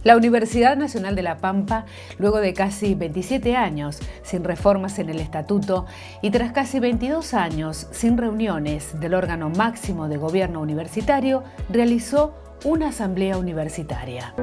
La Universidad Nacional de La Pampa, luego de casi 27 años sin reformas en el estatuto y tras casi 22 años sin reuniones del órgano máximo de gobierno universitario, realizó una asamblea universitaria.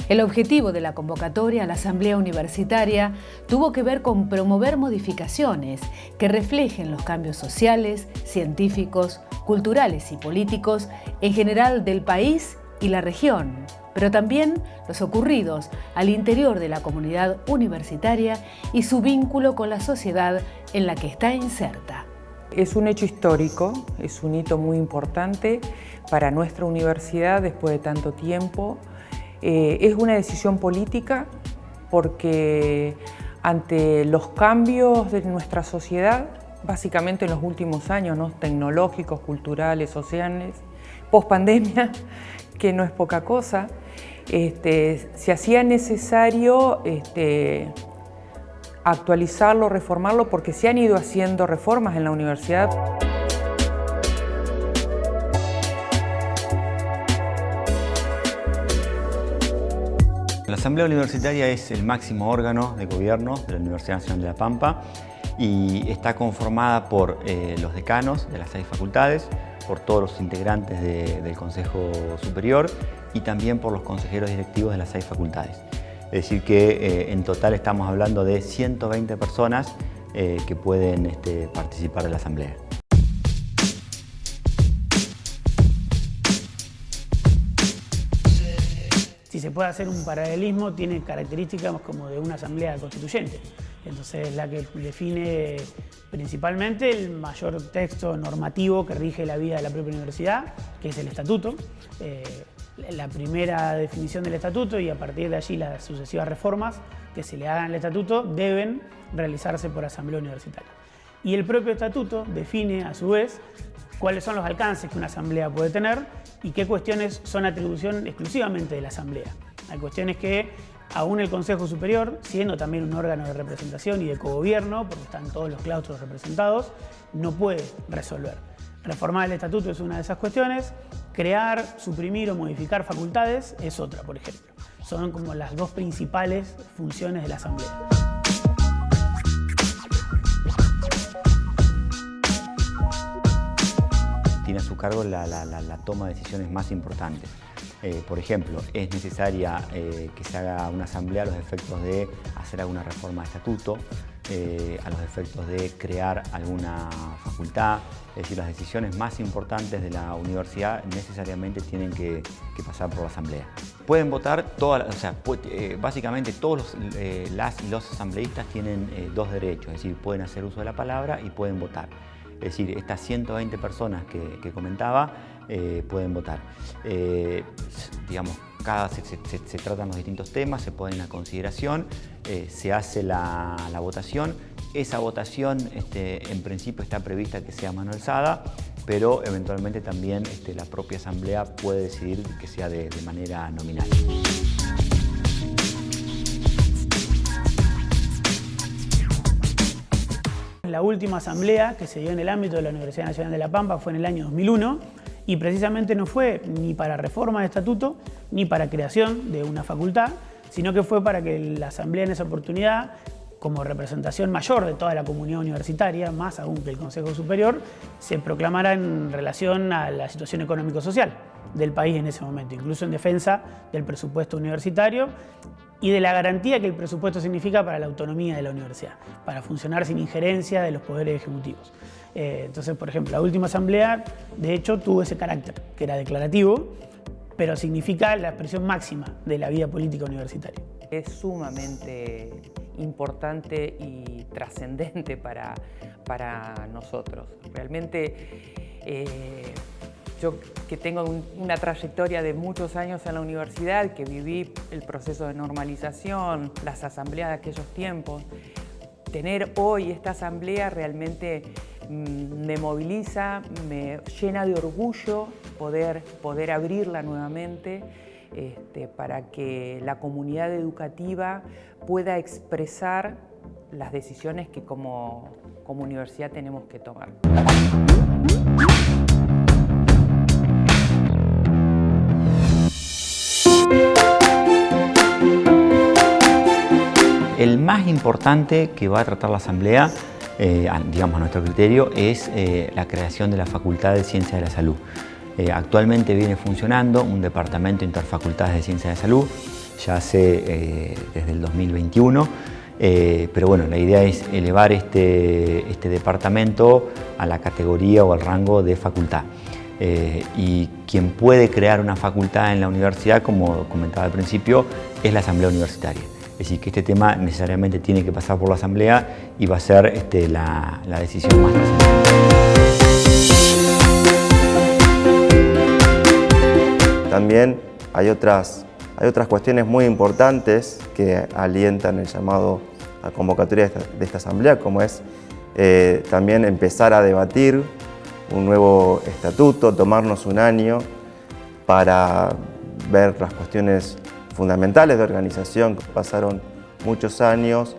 El objetivo de la convocatoria a la Asamblea Universitaria tuvo que ver con promover modificaciones que reflejen los cambios sociales, científicos, culturales y políticos en general del país y la región, pero también los ocurridos al interior de la comunidad universitaria y su vínculo con la sociedad en la que está inserta. Es un hecho histórico, es un hito muy importante para nuestra universidad después de tanto tiempo. Es una decisión política porque ante los cambios de nuestra sociedad, básicamente en los últimos años, ¿no?, tecnológicos, culturales, sociales, post-pandemia, que no es poca cosa, se hacía necesario actualizarlo, reformarlo, porque se han ido haciendo reformas en la universidad. La Asamblea Universitaria es el máximo órgano de gobierno de la Universidad Nacional de La Pampa y está conformada por los decanos de las 6 facultades, por todos los integrantes del Consejo Superior y también por los consejeros directivos de las 6 facultades. Es decir que en total estamos hablando de 120 personas que pueden participar de la Asamblea. Si se puede hacer un paralelismo, tiene características como de una asamblea constituyente. Entonces es la que define principalmente el mayor texto normativo que rige la vida de la propia universidad, que es el estatuto. La primera definición del estatuto y a partir de allí las sucesivas reformas que se le hagan al estatuto deben realizarse por asamblea universitaria. Y el propio estatuto define a su vez cuáles son los alcances que una asamblea puede tener y qué cuestiones son atribución exclusivamente de la asamblea. Hay cuestiones que aún el Consejo Superior, siendo también un órgano de representación y de cogobierno, porque están todos los claustros representados, no puede resolver. Reformar el estatuto es una de esas cuestiones, crear, suprimir o modificar facultades es otra, por ejemplo. Son como las dos principales funciones de la asamblea. Tiene a su cargo la toma de decisiones más importantes. Por ejemplo, es necesaria que se haga una asamblea a los efectos de hacer alguna reforma de estatuto, a los efectos de crear alguna facultad. Es decir, las decisiones más importantes de la universidad necesariamente tienen que pasar por la asamblea. Pueden votar básicamente todos las y los asambleístas tienen 2 derechos, es decir, pueden hacer uso de la palabra y pueden votar. Es decir, estas 120 personas que comentaba pueden votar. Se tratan los distintos temas, se ponen a consideración, se hace la votación. Esa votación en principio está prevista que sea a mano alzada, pero eventualmente también la propia asamblea puede decidir que sea de manera nominal. La última asamblea que se dio en el ámbito de la Universidad Nacional de La Pampa fue en el año 2001 y precisamente no fue ni para reforma de estatuto ni para creación de una facultad, sino que fue para que la asamblea en esa oportunidad, como representación mayor de toda la comunidad universitaria, más aún que el Consejo Superior, se proclamara en relación a la situación económico-social del país en ese momento, incluso en defensa del presupuesto universitario y de la garantía que el presupuesto significa para la autonomía de la universidad, para funcionar sin injerencia de los poderes ejecutivos. Entonces, por ejemplo, la última asamblea, de hecho, tuvo ese carácter, que era declarativo, pero significa la expresión máxima de la vida política universitaria. Es sumamente importante y trascendente para nosotros. Realmente yo que tengo una trayectoria de muchos años en la universidad, que viví el proceso de normalización, las asambleas de aquellos tiempos, tener hoy esta asamblea realmente me moviliza, me llena de orgullo poder abrirla nuevamente para que la comunidad educativa pueda expresar las decisiones que como universidad tenemos que tomar. El más importante que va a tratar la Asamblea, digamos a nuestro criterio, es la creación de la Facultad de Ciencias de la Salud. Actualmente viene funcionando un departamento de interfacultades de Ciencias de Salud, ya hace desde el 2021, pero bueno, la idea es elevar este departamento a la categoría o al rango de facultad. Y quien puede crear una facultad en la universidad, como comentaba al principio, es la Asamblea Universitaria. Es decir, que este tema necesariamente tiene que pasar por la Asamblea y va a ser la decisión más trascendente. También hay otras cuestiones muy importantes que alientan el llamado a convocatoria de esta Asamblea, como es también empezar a debatir un nuevo estatuto, tomarnos un año para ver las cuestiones fundamentales de organización. Pasaron muchos años,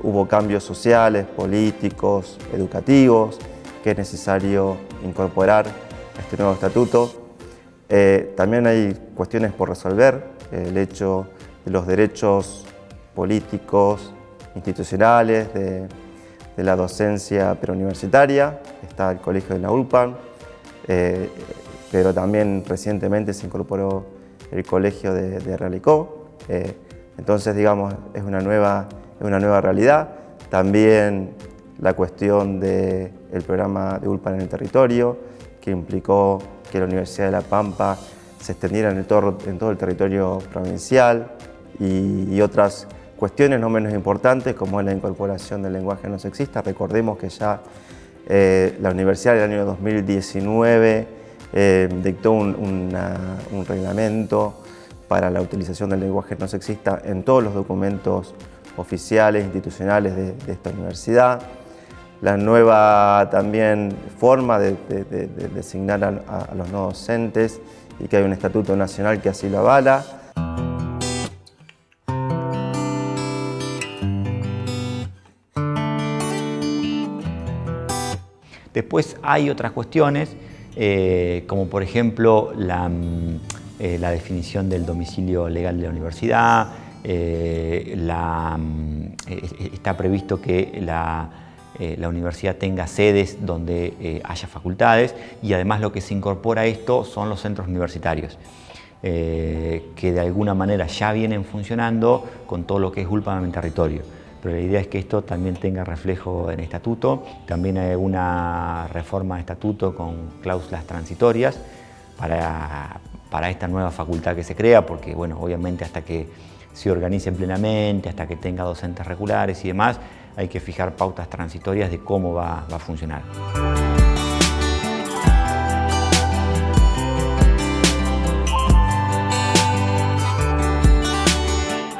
hubo cambios sociales, políticos, educativos, que es necesario incorporar a este nuevo estatuto. También hay cuestiones por resolver, el hecho de los derechos políticos, institucionales, de la docencia preuniversitaria. Está el colegio de la ULPAN, pero también recientemente se incorporó el colegio de Realicó. Entonces, digamos, es una nueva realidad. También la cuestión del programa de ULPAN en el territorio, que implicó que la Universidad de La Pampa se extendiera en todo el territorio provincial, y otras cuestiones no menos importantes, como es la incorporación del lenguaje no sexista. Recordemos que ya la universidad en el año 2019 dictó un reglamento para la utilización del lenguaje no sexista en todos los documentos oficiales, institucionales de esta universidad. La nueva también forma de designar a los no docentes, y que hay un estatuto nacional que así lo avala. Después hay otras cuestiones, como por ejemplo la definición del domicilio legal de la universidad. Está previsto que la universidad tenga sedes donde haya facultades, y además lo que se incorpora a esto son los centros universitarios, que de alguna manera ya vienen funcionando con todo lo que es ULPAN en el territorio. Pero la idea es que esto también tenga reflejo en estatuto. También hay una reforma de estatuto con cláusulas transitorias para esta nueva facultad que se crea, porque bueno, obviamente hasta que se organice plenamente, hasta que tenga docentes regulares y demás, hay que fijar pautas transitorias de cómo va a funcionar.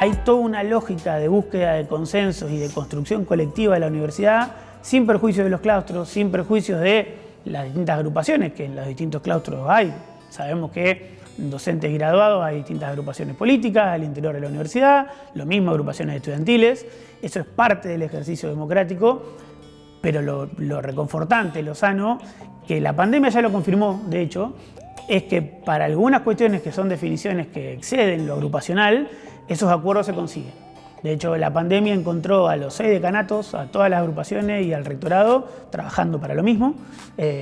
Hay toda una lógica de búsqueda de consensos y de construcción colectiva de la universidad, sin perjuicio de los claustros, sin perjuicios de las distintas agrupaciones que en los distintos claustros hay. Sabemos que en docentes graduados hay distintas agrupaciones políticas al interior de la universidad, lo mismo agrupaciones estudiantiles. Eso es parte del ejercicio democrático, pero lo reconfortante, lo sano, que la pandemia ya lo confirmó, de hecho, es que para algunas cuestiones que son definiciones que exceden lo agrupacional, esos acuerdos se consiguen. De hecho, la pandemia encontró a los 6 decanatos, a todas las agrupaciones y al rectorado trabajando para lo mismo,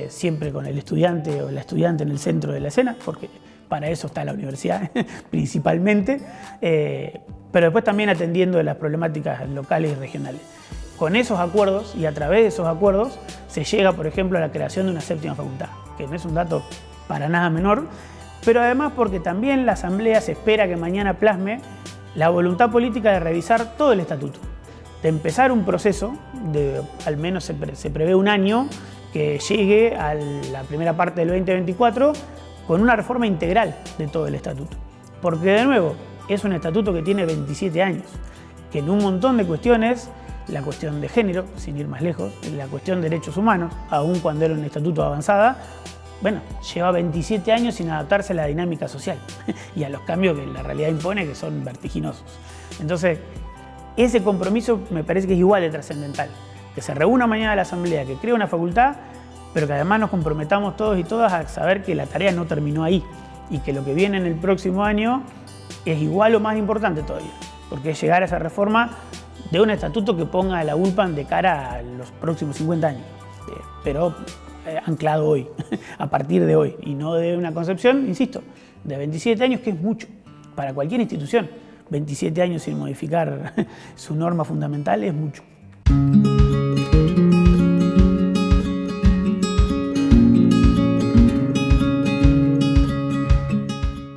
siempre con el estudiante o la estudiante en el centro de la escena, porque para eso está la universidad principalmente, pero después también atendiendo las problemáticas locales y regionales. Con esos acuerdos y a través de esos acuerdos se llega, por ejemplo, a la creación de una 7ª facultad, que no es un dato para nada menor, pero además porque también la Asamblea se espera que mañana plasme la voluntad política de revisar todo el estatuto. de empezar un proceso, al menos se prevé un año, que llegue a la primera parte del 2024 con una reforma integral de todo el estatuto. Porque de nuevo, es un estatuto que tiene 27 años, que en un montón de cuestiones, la cuestión de género, sin ir más lejos, la cuestión de derechos humanos, aun cuando era un estatuto avanzada, bueno, lleva 27 años sin adaptarse a la dinámica social y a los cambios que la realidad impone, que son vertiginosos. Entonces, ese compromiso me parece que es igual de trascendental. Que se reúna mañana la Asamblea, que crea una facultad, pero que además nos comprometamos todos y todas a saber que la tarea no terminó ahí y que lo que viene en el próximo año es igual o más importante todavía, porque es llegar a esa reforma de un estatuto que ponga a la ULPAN de cara a los próximos 50 años, pero anclado hoy, a partir de hoy, y no de una concepción, insisto, de 27 años, que es mucho para cualquier institución. 27 años sin modificar su norma fundamental es mucho.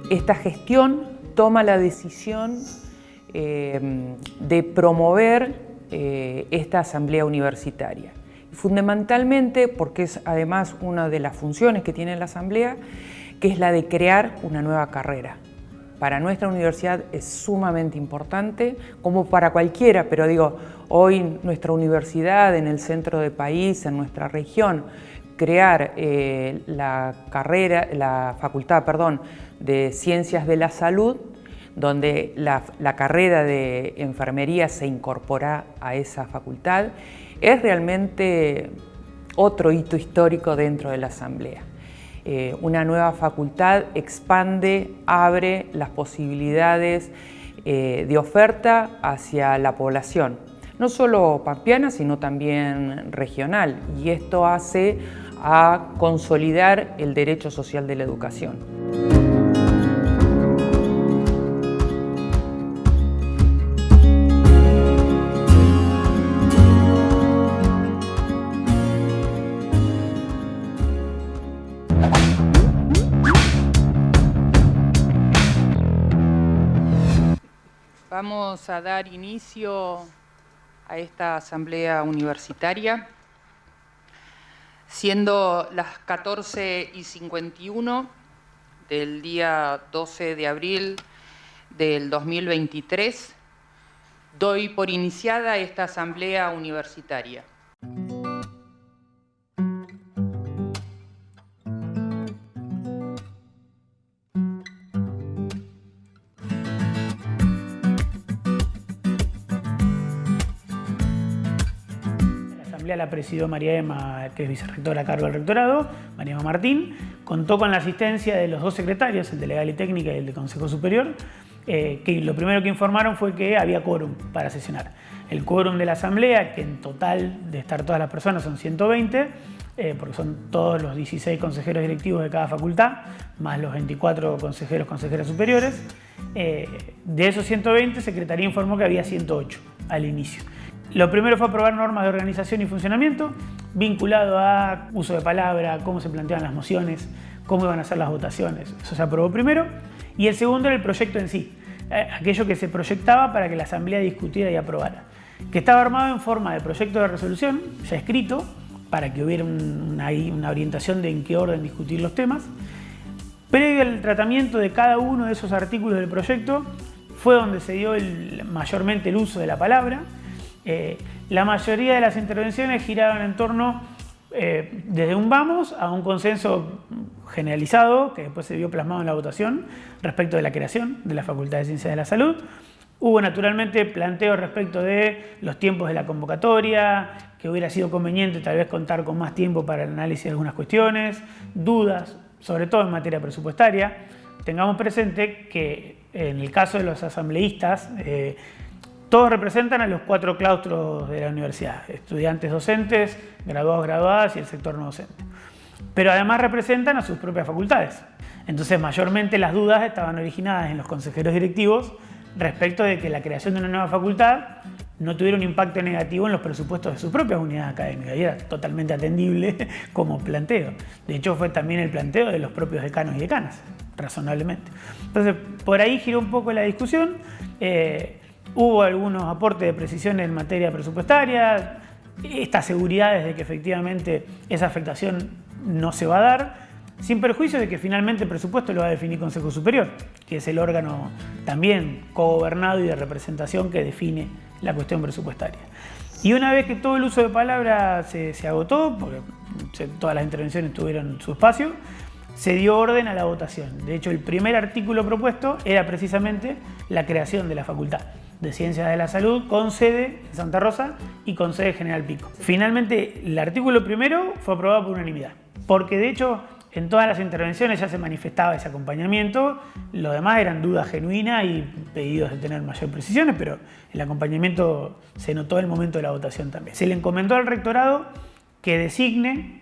Esta gestión toma la decisión de promover esta asamblea universitaria. Fundamentalmente porque es además una de las funciones que tiene la asamblea, que es la de crear una nueva carrera. Para nuestra universidad es sumamente importante, como para cualquiera, pero digo, hoy nuestra universidad en el centro del país, en nuestra región, crear la facultad de Ciencias de la Salud, donde la carrera de enfermería se incorpora a esa facultad, es realmente otro hito histórico dentro de la asamblea. Una nueva facultad expande, abre las posibilidades de oferta hacia la población, no solo pampeana, sino también regional, y esto hace a consolidar el derecho social de la educación. Vamos a dar inicio a esta asamblea universitaria, siendo las 14:51 del día 12 de abril del 2023, doy por iniciada esta asamblea universitaria. La presidió María Emma, que es vicerrectora a cargo del rectorado, María Emma Martín. Contó con la asistencia de los dos secretarios, el de Legal y Técnica y el de Consejo Superior, que lo primero que informaron fue que había quórum para sesionar. El quórum de la asamblea, que en total de estar todas las personas son 120, porque son todos los 16 consejeros directivos de cada facultad, más los 24 consejeras superiores. De esos 120, Secretaría informó que había 108 al inicio. Lo primero fue aprobar normas de organización y funcionamiento vinculado a uso de palabra, cómo se planteaban las mociones, cómo iban a ser las votaciones. Eso se aprobó primero. Y el segundo era el proyecto en sí, aquello que se proyectaba para que la asamblea discutiera y aprobara, que estaba armado en forma de proyecto de resolución, ya escrito, para que hubiera una orientación de en qué orden discutir los temas. Previo al tratamiento de cada uno de esos artículos del proyecto fue donde se dio mayormente el uso de la palabra. La mayoría de las intervenciones giraban en torno desde un vamos a un consenso generalizado, que después se vio plasmado en la votación, respecto de la creación de la Facultad de Ciencias de la Salud. Hubo naturalmente planteos respecto de los tiempos de la convocatoria, que hubiera sido conveniente tal vez contar con más tiempo para el análisis de algunas cuestiones, dudas, sobre todo en materia presupuestaria. Tengamos presente que en el caso de los asambleístas, todos representan a los 4 claustros de la universidad, estudiantes docentes, graduados, graduadas y el sector no docente. Pero además representan a sus propias facultades. Entonces, mayormente las dudas estaban originadas en los consejeros directivos respecto de que la creación de una nueva facultad no tuviera un impacto negativo en los presupuestos de sus propias unidades académicas. Y era totalmente atendible como planteo. De hecho, fue también el planteo de los propios decanos y decanas, razonablemente. Entonces, por ahí giró un poco la discusión. Hubo algunos aportes de precisión en materia presupuestaria, estas seguridades de que efectivamente esa afectación no se va a dar, sin perjuicio de que finalmente el presupuesto lo va a definir Consejo Superior, que es el órgano también cogobernado y de representación que define la cuestión presupuestaria. Y una vez que todo el uso de palabra se agotó, porque todas las intervenciones tuvieron su espacio, se dio orden a la votación. De hecho, el primer artículo propuesto era precisamente la creación de la Facultad de Ciencias de la Salud con sede en Santa Rosa y con sede en General Pico. Finalmente, el artículo primero fue aprobado por unanimidad, porque de hecho en todas las intervenciones ya se manifestaba ese acompañamiento, lo demás eran dudas genuinas y pedidos de tener mayor precisiones, pero el acompañamiento se notó en el momento de la votación también. Se le encomendó al rectorado que designe,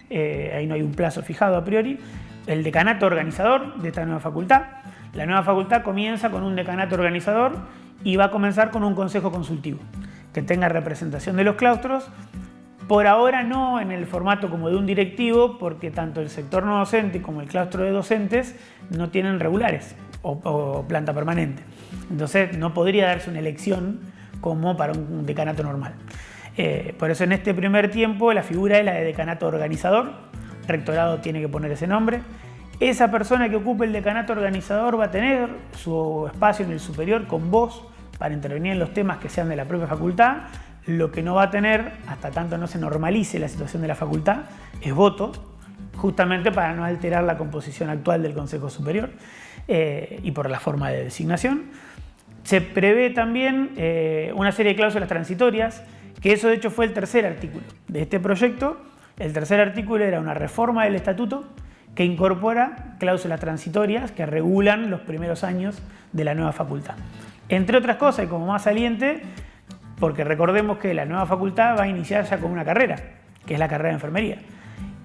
ahí no hay un plazo fijado a priori, el decanato organizador de esta nueva facultad. La nueva facultad comienza con un decanato organizador y va a comenzar con un consejo consultivo que tenga representación de los claustros. Por ahora no en el formato como de un directivo, porque tanto el sector no docente como el claustro de docentes no tienen regulares o planta permanente. Entonces no podría darse una elección como para un decanato normal. Por eso en este primer tiempo la figura es la de decanato organizador. El rectorado tiene que poner ese nombre. Esa persona que ocupe el decanato organizador va a tener su espacio en el superior con voz para intervenir en los temas que sean de la propia facultad. Lo que no va a tener, hasta tanto no se normalice la situación de la facultad, es voto, justamente para no alterar la composición actual del Consejo Superior y por la forma de designación. Se prevé también una serie de cláusulas transitorias, que eso de hecho fue el tercer artículo de este proyecto. El tercer artículo era una reforma del estatuto que incorpora cláusulas transitorias que regulan los primeros años de la nueva facultad. Entre otras cosas, y como más saliente, porque recordemos que la nueva facultad va a iniciar ya con una carrera, que es la carrera de enfermería.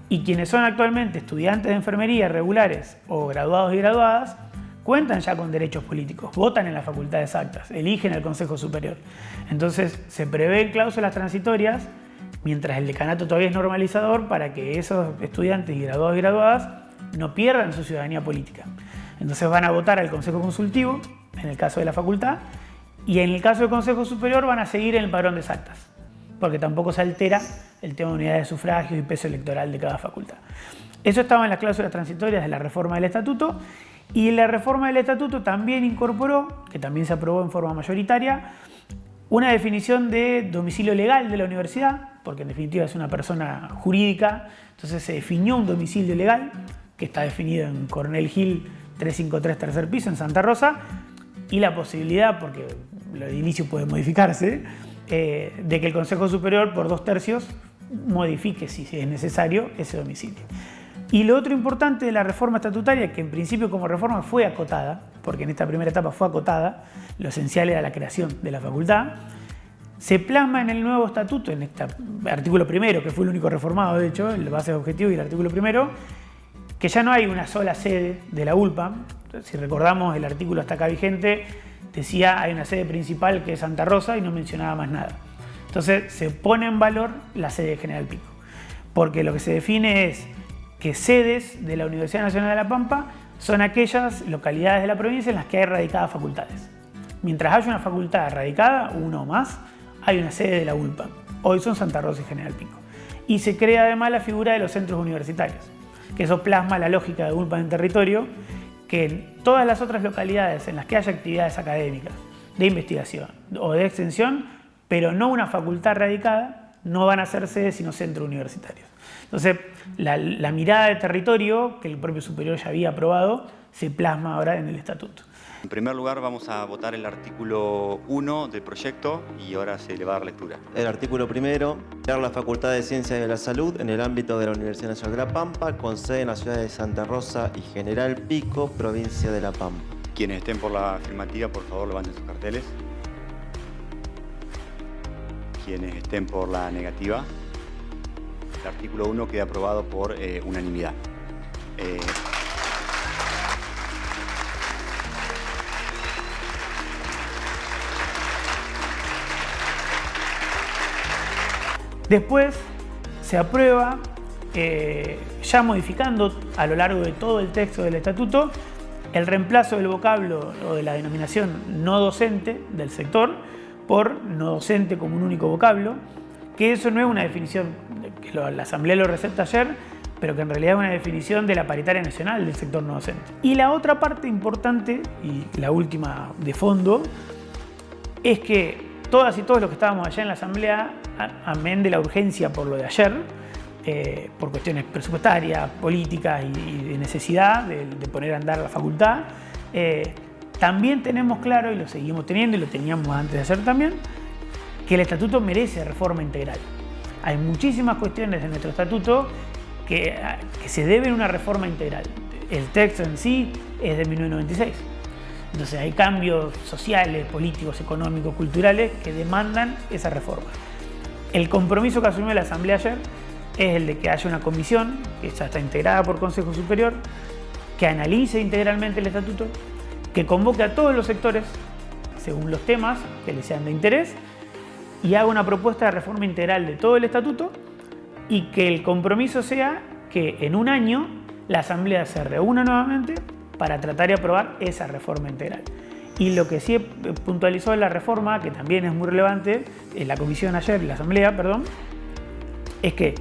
Y quienes son actualmente estudiantes de enfermería regulares o graduados y graduadas, cuentan ya con derechos políticos, votan en las facultades actas, eligen el Consejo Superior. Entonces se prevén cláusulas transitorias, mientras el decanato todavía es normalizador, para que esos estudiantes y graduados y graduadas no pierdan su ciudadanía política. Entonces van a votar al Consejo Consultivo, en el caso de la facultad, y en el caso del Consejo Superior van a seguir en el padrón de actas, porque tampoco se altera el tema de unidades de sufragio y peso electoral de cada facultad. Eso estaba en las cláusulas transitorias de la reforma del estatuto, y la reforma del estatuto también incorporó, que también se aprobó en forma mayoritaria, una definición de domicilio legal de la universidad, porque en definitiva es una persona jurídica, entonces se definió un domicilio legal, que está definido en Coronel Gil 353 tercer piso en Santa Rosa, y la posibilidad, porque lo edilicio puede modificarse, de que el Consejo Superior por 2/3 modifique, si es necesario, ese domicilio. Y lo otro importante de la reforma estatutaria, que en principio como reforma fue acotada, porque en esta primera etapa fue acotada, lo esencial era la creación de la facultad, se plasma en el nuevo estatuto, en este artículo primero, que fue el único reformado, de hecho, el base de objetivo y el artículo primero, que ya no hay una sola sede de la ULPA. Si recordamos, el artículo hasta acá vigente decía hay una sede principal que es Santa Rosa y no mencionaba más nada. Entonces se pone en valor la sede de General Pico, porque lo que se define es que sedes de la Universidad Nacional de La Pampa son aquellas localidades de la provincia en las que hay radicadas facultades. Mientras haya una facultad radicada, uno o más, hay una sede de la ULPA. Hoy son Santa Rosa y General Pico. Y se crea además la figura de los centros universitarios, que eso plasma la lógica de ULPA en territorio, que en todas las otras localidades en las que haya actividades académicas, de investigación o de extensión, pero no una facultad radicada, no van a ser sedes sino centros universitarios. Entonces, la mirada de territorio, que el propio superior ya había aprobado, se plasma ahora en el estatuto. En primer lugar vamos a votar el artículo 1 del proyecto y ahora se le va a dar lectura. El artículo primero, crear la Facultad de Ciencias de la Salud en el ámbito de la Universidad Nacional de La Pampa, con sede en la ciudad de Santa Rosa y General Pico, provincia de La Pampa. Quienes estén por la afirmativa, por favor, levanten sus carteles. Quienes estén por la negativa. El artículo 1 queda aprobado por unanimidad. Después se aprueba, ya modificando a lo largo de todo el texto del estatuto, el reemplazo del vocablo o de la denominación no docente del sector por no docente como un único vocablo, que eso no es una definición que la Asamblea lo recepta ayer, pero que en realidad es una definición de la paritaria nacional del sector no docente. Y la otra parte importante, y la última de fondo, es que todas y todos los que estábamos allá en la Asamblea, amén de la urgencia por lo de ayer, por cuestiones presupuestarias, políticas y de necesidad de poner a andar la facultad, también tenemos claro, y lo seguimos teniendo y lo teníamos antes de ayer también, que el estatuto merece reforma integral. Hay muchísimas cuestiones de nuestro estatuto que se deben a una reforma integral. El texto en sí es de 1996. Entonces hay cambios sociales, políticos, económicos, culturales que demandan esa reforma. El compromiso que asumió la Asamblea ayer es el de que haya una comisión, que ya está integrada por Consejo Superior, que analice integralmente el estatuto, que convoque a todos los sectores, según los temas que les sean de interés, y haga una propuesta de reforma integral de todo el estatuto, y que el compromiso sea que en un año la Asamblea se reúna nuevamente para tratar de aprobar esa reforma integral. Y lo que sí puntualizó en la reforma, que también es muy relevante, en la comisión ayer, la Asamblea, perdón, es que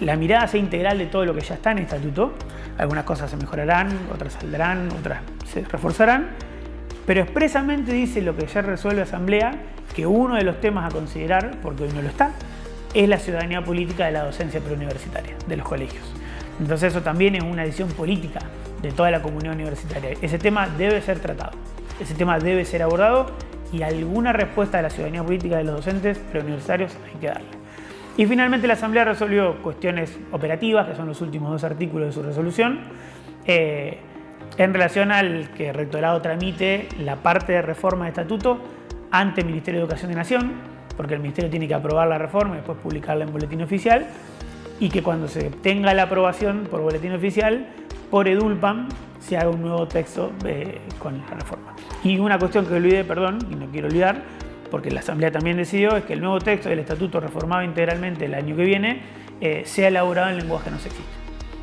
la mirada sea integral de todo lo que ya está en el estatuto. Algunas cosas se mejorarán, otras saldrán, otras se reforzarán, pero expresamente dice lo que ya resuelve la Asamblea, que uno de los temas a considerar, porque hoy no lo está, es la ciudadanía política de la docencia preuniversitaria, de los colegios. Entonces eso también es una decisión política de toda la comunidad universitaria. Ese tema debe ser tratado, ese tema debe ser abordado y alguna respuesta de la ciudadanía política de los docentes preuniversitarios hay que darle. Y finalmente la Asamblea resolvió cuestiones operativas, que son los últimos 2 artículos de su resolución, en relación al que el rectorado tramite la parte de reforma de estatuto ante el Ministerio de Educación de Nación, porque el Ministerio tiene que aprobar la reforma y después publicarla en boletín oficial, y que cuando se tenga la aprobación por boletín oficial, por EDULPAM, se haga un nuevo texto con la reforma. Y una cuestión que olvidé, perdón, y no quiero olvidar, porque la Asamblea también decidió, es que el nuevo texto del Estatuto reformado integralmente el año que viene sea elaborado en lenguaje no sexista.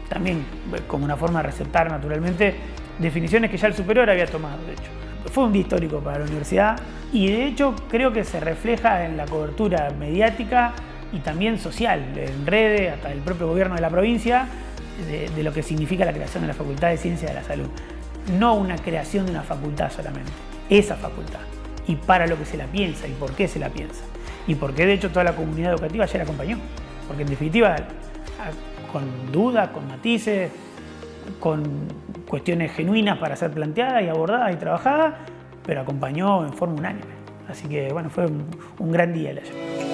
También como una forma de receptar naturalmente definiciones que ya el superior había tomado, de hecho. Fue un día histórico para la universidad y de hecho creo que se refleja en la cobertura mediática y también social, en redes, hasta el propio gobierno de la provincia, de lo que significa la creación de la Facultad de Ciencias de la Salud. No una creación de una facultad solamente, esa facultad. Y para lo que se la piensa y por qué se la piensa. Y por qué de hecho toda la comunidad educativa ayer acompañó. Porque en definitiva, con dudas, con matices, con cuestiones genuinas para ser planteadas y abordadas y trabajadas, pero acompañó en forma unánime. Así que bueno, fue un gran día el ayer.